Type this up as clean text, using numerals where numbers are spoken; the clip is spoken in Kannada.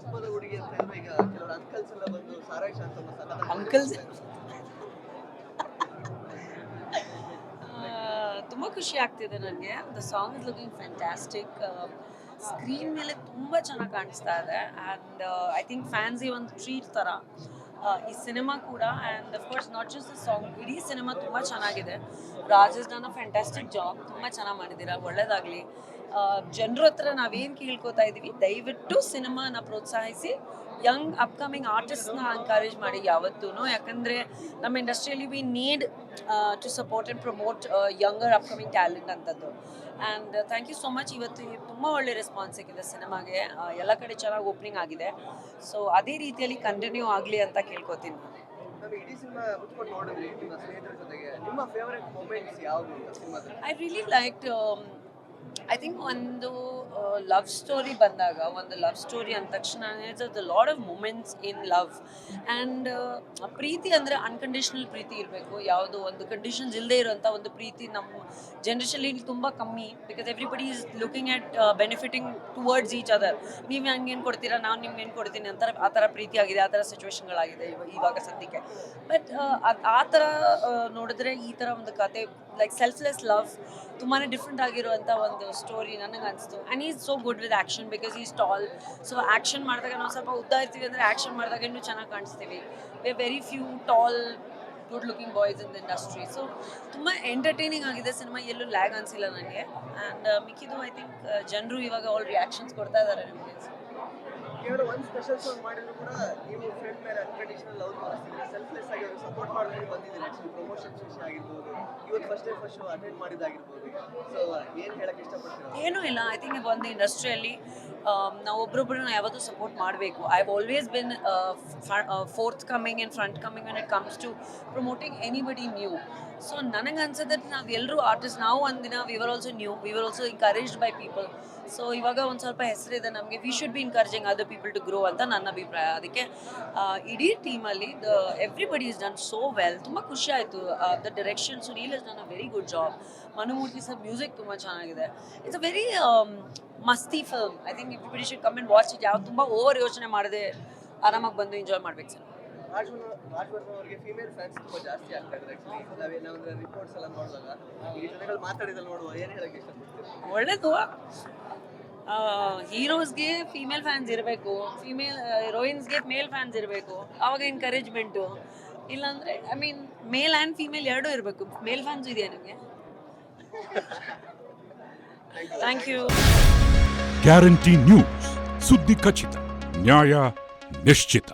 ಕುಟುಂಬದ ಹುಡುಗಿ ಅಂತ ಹೇಳಿದ್ರೆ ಈಗ ಕೆಲವರು ಅಂಕಲ್ಸ್ ಎಲ್ಲ ಬಂದು ಸಾರಾಯಿ ಶಾಂತಮ್ಮ ಸಖತ್ ಅಂಕಲ್ಸ್ ತುಂಬ ಖುಷಿ ಆಗ್ತಿದೆ ನನಗೆ. The song is looking fantastic. Screen ಮೇಲೆ ತುಂಬ ಚೆನ್ನಾಗಿ ಕಾಣಿಸ್ತಾ ಇದೆ ಆ್ಯಂಡ್ ಐ ಥಿಂಕ್ ಫ್ಯಾನ್ಸಿ ಒಂದು ಟ್ರೀಟ್ ಥರ ಈ ಸಿನಿಮಾ ಕೂಡ. And of course not just the song, ಇಡೀ ಸಿನಿಮಾ ತುಂಬ ಚೆನ್ನಾಗಿದೆ. Rajesh done a fantastic job, ತುಂಬ ಚೆನ್ನಾಗಿ ಮಾಡಿದ್ದೀರಾ, ಒಳ್ಳೇದಾಗಲಿ. ಜನರ ಹತ್ರ ನಾವೇನು ಕೇಳ್ಕೊತಾ ಇದ್ದೀವಿ, ದಯವಿಟ್ಟು ಸಿನಿಮಾನ ಪ್ರೋತ್ಸಾಹಿಸಿ ಯಂಗ್ ಅಪ್ಕಮಿಂಗ್ ಆರ್ಟಿಸ್ಟ್ನ ಎನ್ಕರೇಜ್ ಮಾಡಿ ಯಾವತ್ತೂ. ಯಾಕಂದರೆ ನಮ್ಮ ಇಂಡಸ್ಟ್ರಿಯಲ್ಲಿ we need to support and promote younger upcoming talent ಅಂತದ್ದು. And thank you so much. ಇವತ್ತು ತುಂಬ ಒಳ್ಳೆ ರೆಸ್ಪಾನ್ಸ್ ಸಿಕ್ಕಿದೆ ಸಿನಿಮಾಗೆ, ಎಲ್ಲ ಕಡೆ ಚೆನ್ನಾಗಿ ಓಪನಿಂಗ್ ಆಗಿದೆ. ಸೊ ಅದೇ ರೀತಿಯಲ್ಲಿ ಕಂಟಿನ್ಯೂ ಆಗಲಿ ಅಂತ ಕೇಳ್ಕೊತೀನಿ. ನಾವು ಇಡೀ ಸಿನಿಮಾ ಮುಚ್ಕೊಂಡು ನೋಡಿದ್ರಿ ನಿಮ್ಮ ಸ್ನೇಹಿತರ ಜೊತೆಗೆ, ನಿಮ್ಮ ಫೇವರೆಟ್ ಮೊಮೆಂಟ್ಸ್ ಯಾವುದು ಅಂತ ಸಿನಿಮಾದಲ್ಲಿ? I really like I think ಒಂದು ಲವ್ ಸ್ಟೋರಿ ಬಂದಾಗ, ಒಂದು ಲವ್ ಸ್ಟೋರಿ ಅಂದ ತಕ್ಷಣ the lot of moments in love. And ಪ್ರೀತಿ ಅಂದರೆ ಅನ್ಕಂಡೀಷ್ನಲ್ ಪ್ರೀತಿ ಇರಬೇಕು, ಯಾವುದೋ ಒಂದು ಕಂಡೀಷನ್ಸ್ ಇಲ್ಲದೆ ಇರೋಂಥ ಒಂದು ಪ್ರೀತಿ ನಮ್ಮ ಜನ್ರೇಷನಲ್ಲಿ ತುಂಬ ಕಮ್ಮಿ. Because everybody is looking at benefiting towards each other. ನೀವು ಹಂಗೇನು ಕೊಡ್ತೀರಾ, ನಾನು ನಿಮ್ಗೆ ಏನು ಕೊಡ್ತೀನಿ ಅಂತ ಆ ಥರ ಪ್ರೀತಿ ಆಗಿದೆ, ಆ ಥರ ಸಿಚುವೇಶನ್ಗಳಾಗಿದೆ ಇವಾಗ ಸದ್ಯಕ್ಕೆ. ಬಟ್ ಆ ಥರ ನೋಡಿದ್ರೆ ಈ ಥರ ಒಂದು ಕತೆ ಲೈಕ್ ಸೆಲ್ಫ್ಲೆಸ್ ಲವ್ ತುಂಬಾ ಡಿಫ್ರೆಂಟ್ ಆಗಿರುವಂಥ ಒಂದು ಸ್ಟೋರಿ ನನಗೆ ಅನಿಸ್ತು. And is so good with action because is tall. So action ಮಾಡಿದಾಗ ನಾವು ಸ್ವಲ್ಪ ಉದ್ದ ಇರ್ತೀವಿ ಅಂದರೆ ಆ್ಯಕ್ಷನ್ ಮಾಡಿದಾಗ ಇನ್ನೂ ಚೆನ್ನಾಗಿ ಕಾಣಿಸ್ತೀವಿ. We very few tall good looking boys in the industry. So ತುಂಬ ಎಂಟರ್ಟೈನಿಂಗ್ ಆಗಿದೆ ಸಿನಿಮಾ, ಎಲ್ಲೂ ಲ್ಯಾಗ್ ಅನಿಸಿಲ್ಲ ನನಗೆ. ಆ್ಯಂಡ್ ಮಿಕ್ಕಿದ್ದು ಐ ಥಿಂಕ್ ಜನರು ಇವಾಗ ಆಲ್ ರಿಯಾಕ್ಷನ್ಸ್ ಕೊಡ್ತಾ ಇದ್ದಾರೆ ನಿಮಗೆ. ಕೇವಲ ಒಂದು ಸ್ಪೆಷಲ್ ಸಾಂಗ್ ಮಾಡಿದ್ರು ಕೂಡ ನೀವು ಫ್ರೆಂಡ್ ಮೇಲೆ ಅನ್ಕಂಡೀಷನಲ್ ಲವ್ ತೋರಿಸ್ತಿದ್ರೆ, ಸೆಲ್ಫ್ಲೆಸ್ ಆಗಿ ಅವ್ರಿಗೆ ಸಪೋರ್ಟ್ ಮಾಡ್ಕೊಂಡು ಬಂದಿದ್ದೀರಿ. ಆ್ಯಕ್ಚುಲಿ ಪ್ರಮೋಷನ್ಸ್ ವಿಷಯ ಆಗಿರ್ಬೋದು, ಇವತ್ತು ಫಸ್ಟ್ ಶೋ ಅಟೆಂಡ್ ಮಾಡಿದ್ದಾಗಿರ್ಬೋದು. ಸೊ ಏನು ಹೇಳಕ್ಕೆ ಇಷ್ಟಪಡ್ತೀರಾ? ಏನೂ ಇಲ್ಲ. ಐ ಥಿಂಕ್ ಒಂದು ಇಂಡಸ್ಟ್ರಿಯಲ್ಲಿ ನಾವು ಒಬ್ರೊಬ್ಬರನ್ನ ಯಾವತ್ತೂ ಸಪೋರ್ಟ್ ಮಾಡಬೇಕು. I have always been forthcoming and front coming when it comes to promoting anybody new. So ನನಗೆ ಅನ್ಸುತ್ತೆ ನಾವು ಎಲ್ಲರೂ ಆರ್ಟಿಸ್ಟ್, ನಾವು ಒಂದಿನ we were also new, we were also encouraged by people. So ಇವಾಗ ಒಂದು ಸ್ವಲ್ಪ ಹೆಸರಿದೆ ನಮಗೆ, we should be encouraging other people to grow ಅಂತ ನನ್ನ ಅಭಿಪ್ರಾಯ. ಅದಕ್ಕೆ ಇಡೀ ಟೀಮಲ್ಲಿ everybody is done so well. ತುಂಬ ಖುಷಿ ಆಯಿತು. The direction Sunil is done a very good job. Manumurthy sir music ತುಂಬ ಚೆನ್ನಾಗಿದೆ. ಇಟ್ಸ್ ಅ ವೆರಿ ಮಸ್ತಿ film. I think everybody should come and watch it. ಯಾವ ತುಂಬ ಓವರ್ ಯೋಚನೆ ಮಾಡದೆ ಆರಾಮಾಗಿ ಬಂದು ಎಂಜಾಯ್ ಮಾಡ್ಬೇಕು ಸರ್. ರಾಜವರ್ಮ ಅವರಿಗೆ ಫೀಮೇಲ್ ಫ್ಯಾನ್ಸ್ ತುಂಬ ಜಾಸ್ತಿ ಆಗ್ತಾ ಇದ್ದಾರೆ. ಆ್ಯಕ್ಚುಲಿ ನಾವೇನಾದ್ರೆ ರಿಪೋರ್ಟ್ಸ್ ಎಲ್ಲ ನೋಡಿದಾಗ ಈ ಜನಗಳು ಮಾತಾಡಿದಲ್ಲಿ ನೋಡುವ, ಏನು ಹೇಳಕ್ಕೆ ಇಷ್ಟಪಡ್ತೀವಿ? ಒಳ್ಳೇದು. ಹೀರೋಸ್ಗೆ ಫೀಮೇಲ್ ಫ್ಯಾನ್ಸ್ ಇರಬೇಕು, ಫೀಮೇಲ್ ಹೀರೋಯಿನ್ಸ್ಗೆ ಮೇಲ್ ಫ್ಯಾನ್ಸ್ ಇರಬೇಕು, ಆವಾಗ ಎನ್ಕರೇಜ್ಮೆಂಟು. ಇಲ್ಲಾಂದರೆ I mean male and female ಎರಡೂ ಇರಬೇಕು. ಮೇಲ್ ಫ್ಯಾನ್ಸ್ ಇದೆಯಾ ನಿಮಗೆ? Thank you. ಗ್ಯಾರಂಟಿ ನ್ಯೂಸ್, ಸುದ್ದಿ ಖಚಿತ, ನ್ಯಾಯ ನಿಶ್ಚಿತ.